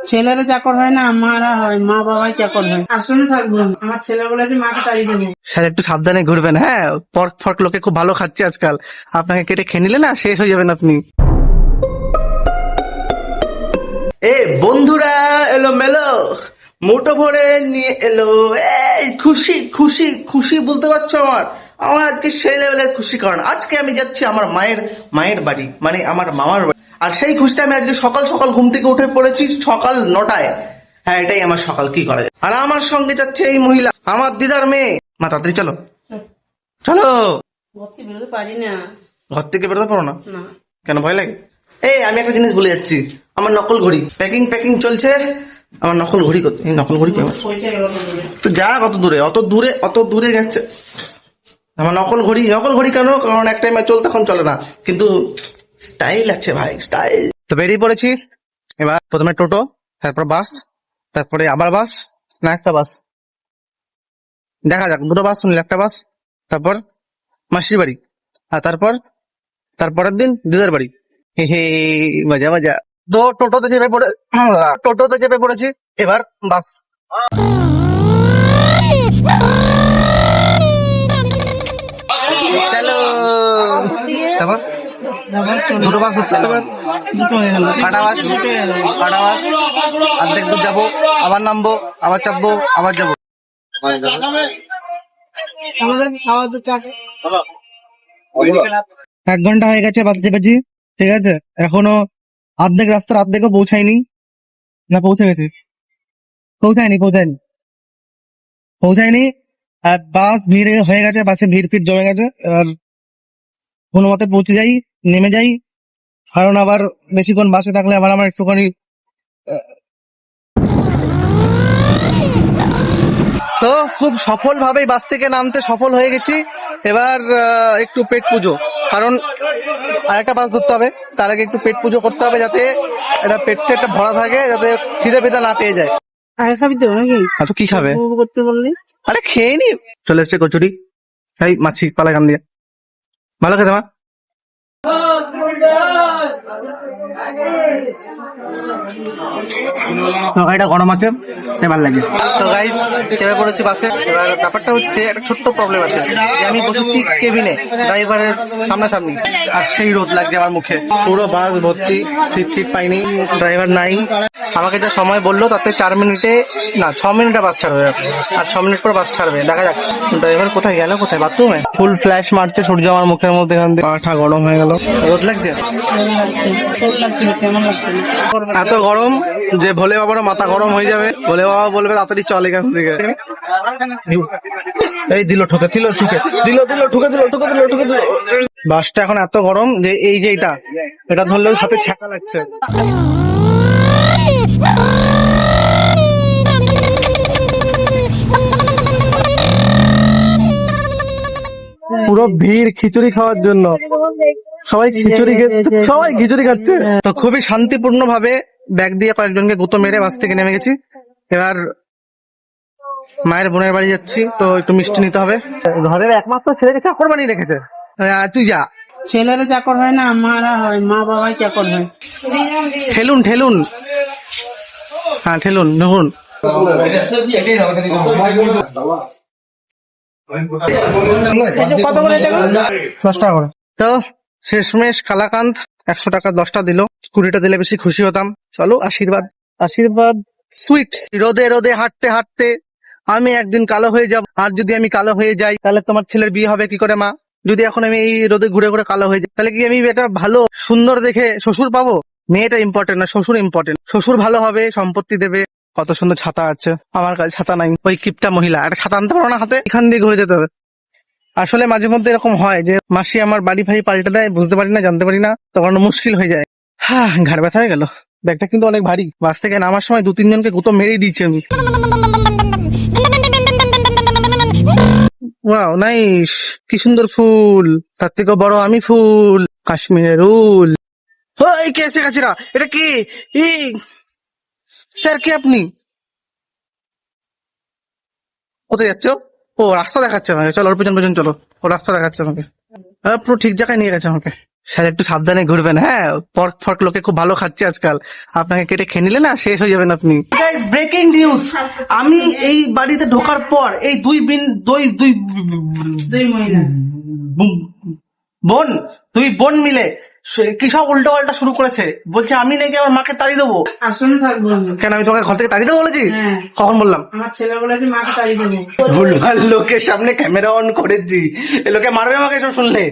ছেলেরা চাকর হয় না, মারা হয়, মা বাবাই চাকর হয়। আসলে থাকবো না। আমার ছেলে বলেছে মাকে তাড়িয়ে দেবো। স্যার একটু সাবধানে ঘুরবেন, হ্যাঁ? পর্ক ফর্ক লোকে খুব ভালো খাচ্ছে আজকাল, আপনাকে কেটে খেয়ে নিলে না শেষ হয়ে যাবেন আপনি। এ বন্ধুরা এলো মেলো, মুঠো ভরে নিয়ে এলো, এই খুশি খুশি খুশি, বুঝতে পারছো? আমার আমার আজকে সেই লেভেলের খুশি, কারণ আজকে আমি যাচ্ছি আমার মায়ের মায়ের বাড়ি, মানে আমার মামার বাড়ি। আর সেই খুশিটা আমি আজকে সকাল সকাল ঘুম থেকে উঠে পড়েছি, সকাল 9টায়। হ্যাঁ, এটাই আমার সকাল, কি করা যায়। আর আমার সঙ্গে যাচ্ছে এই মহিলা, আমার দিদার মেয়ে। মা তাড়াতাড়ি চলো চলো। ঘর থেকে বেরোতে পারি না। ঘর থেকে বেরোতে পারো না? না। কেন, ভয় লাগে? এই আমি একটা জিনিস ভুলে যাচ্ছি, আমার নকল ঘড়ি প্যাকিং প্যাকিং চলছে। আমার নকল ঘড়ি করতে, এই নকল ঘড়ি কেমন? পৌঁছে গেল তো দূরে। তো যা, কত দূরে, অত দূরে, অত দূরে যাচ্ছে আমার নকল ঘড়ি। নকল ঘড়ি কেন? কারণ এক টাইমে চলতে, এখন চলে না, কিন্তু স্টাইল আছে ভাই, স্টাইল। তো বেরিয়ে পড়েছি। এবার প্রথমে টোটো, তারপর বাস, তারপরে আবার বাস, না একটা বাস, দেখা যাক, দুটো বাস শুনলে, একটা বাস, তারপর মাসির বাড়ি, আর তারপর তারপরের দিন দিদার বাড়ি। হে হে, মজা মজা। তো টোটোতে চেপে পড়েছি, এবার বাস। চলো, তারপর দুটো বাস হচ্ছে, এবার দুটো হয়ে গেল। কাটা বাস, কাটা বাস, অর্ধেক দূর যাবো, আবার নামবো, আবার চাপবো, আবার যাবো। আমাদের খাওয়া তো চাকে। 1 ঘন্টা হয়ে গেছে বাসে চেপেছি, ঠিক আছে? এখনো অর্ধেক রাস্তার অর্ধেকও পৌঁছায়নি, না পৌঁছে গেছে? পৌঁছায়নি পৌঁছায়নি পৌঁছায়নি। আর বাস ভিড় হয়ে গেছে, বাসে ভিড় ফির জমে গেছে। আর কোনো মতে পৌঁছে যাই, নেমে যাই, কারণ আবার বেশিক্ষণ বাসে থাকলে আবার আমার একটুখানি তো খুব সফল ভাবে বাস থেকে নামতে সফল হয়ে গেছি। এবার একটু পেট পুজো, কারণ আরেকটা বাস ধরতে হবে, তার আগে একটু পেট পুজো করতে হবে, যাতে এটা পেটটা ভরা থাকে, যাতে খিদে ফিদে না পেয়ে যায়। আগে খাবি তো নাকি? তো কি খাবে? উপভোগ করতে বললি। আরে খেয়ে নি। চলে এসছে কচুরি, এই মাছি পালা গান দিয়ে, ভালো খেতে মা। এটা গরম আছে, ভালো লাগে। তো গাইস চেপে পড়েছি বাসে। এবার ব্যাপারটা হচ্ছে, একটা ছোট্ট প্রবলেম আছে, যে আমি বসেছি কেবিনে, ড্রাইভারের সামনাসামনি, আর সেই রোদ লাগছে আমার মুখে। পুরো বাস ভর্তি, সিট পাইনি, ড্রাইভার নাই। আমাকে যা সময় বললো তাতে 4 মিনিটে, না 6 মিনিটে বাস ছাড়বে, আর 6 মিনিট পর বাস ছাড়বে, দেখা যাক। ড্রাইভার কোথায় গেল, কোথায় বাথরুমে? ফুল ফ্ল্যাশ মারছে সূর্য আমার মুখের মধ্যে, এখান থেকে মাথা গরম হয়ে গেল। রোদ লাগছে, কেমন লাগছে? এত গরম যে ভোলে বাবারও মাথা গরম হয়ে যাবে। ভোলে বাবা বলবে তাড়াতাড়ি চল এখান থেকে। এই দিল ঠুকে, ঠুকে দিল। বাসটা এখন এত গরম যে এই যে এটা ধরলেও হাতে ছ্যাঁকা লাগছে। পুরো ভিড় খিচুড়ি খাওয়ার জন্য, সবাই খিচুড়ি খাচ্ছে। তো খুবই শান্তিপূর্ণ ভাবে ব্যাগ দিয়ে কয়েকজনকে গুঁতো মেরে বাস থেকে নেমে গেছি। এবার মায়ের বোনের বাড়ি যাচ্ছি, তো একটু মিষ্টি নিতে হবে। ঘরের একমাত্র ছেলেকে চাকর বানিয়ে রেখেছে। তুই যা। ছেলেরা চাকর হয় না, মারা হয়, মা বাবাই চাকর হয়। ঠেলুন, হ্যাঁ ঠেলুন, দেখুন। কত করে দেবো? 10 টাকা করে। তো শেষমেশ কালাকান্ত 100 টাকা 10টা দিল, 20টা দিলে বেশি খুশি হতাম। চলো, আশীর্বাদ সুইট। রোদে রোদে হাঁটতে হাঁটতে আমি একদিন কালো হয়ে যাব, আর যদি আমি কালো হয়ে যাই তাহলে তোমার ছেলের বিয়ে হবে কি করে মা? যদি এখন আমি এই রোদে ঘুরে ঘুরে কালো হয়ে যাই, তাহলে কি আমি এটা ভালো সুন্দর দেখে শ্বশুর পাবো? মেয়েটা ইম্পর্টেন্ট না, শ্বশুর ইম্পর্টেন্ট। শ্বশুর ভালো হবে, সম্পত্তি দেবে। কত সুন্দর ছাতা আছে, আমার কাছে ছাতা নাই। ওই কিপটা মহিলা একটা ছাতা আনতে পারো না হাতে, এখান দিয়ে ঘুরে যেতে হবে। আসলে মাঝে মধ্যে এরকম হয় যে মাসি আমার বাড়ি ফাড়ি পাল্টে দেয়, বুঝতে পারি না, জানতে পারি না, তখন মুশকিল হয়ে যায়। হ্যাঁ, ঘাড় ব্যথা হয়ে গেল। ব্যাগটা কিন্তু অনেক ভারী। বাস থেকে নামার সময় 2-3 জনকে গুঁতো মেরেই দিয়েছি আমি। ওয়াও, নাইস, কি সুন্দর ফুল, তার থেকেও বড় আমি ফুল, কাশ্মীরের উল। এই কে এসে গেছে? এটা কি? স্যার কে আপনি? কোথায় যাচ্ছ? ও রাস্তা দেখাচ্ছে আমাকে, চলো ওর পেছন পেছন চলো, ও রাস্তা দেখাচ্ছে আমাকে। পুরো ঠিক জায়গায় নিয়ে গেছে আমাকে। স্যার একটু সাবধানে ঘুরবেন, হ্যাঁ, পর্ক ফর্ক লোকে খুব ভালো খাচ্ছে আজকাল, আপনাকে কেটে খেয়ে নিলে না শেষ হয়ে যাবেন আপনি। ব্রেকিং নিউজ, আমি এই বাড়িতে ঢোকার পর এই দুই মহিলা দুই বোন মিলে কি সব উল্টো পাল্টা শুরু করেছে, বলছে আমি নাকি আমার মাকে তাড়িয়ে দেবো। আসলে থাকবো না। কেন, আমি তোমাকে ঘর থেকে তাড়িয়ে দেবো বলেছি? হ্যাঁ। কখন বললাম? আমার ছেলে বলেছে মাকে তাড়িয়ে দেবো। ভুলভাল লোকের সামনে ক্যামেরা অন করেছি, এ লোকে মারবে আমাকে এসব শুনলে।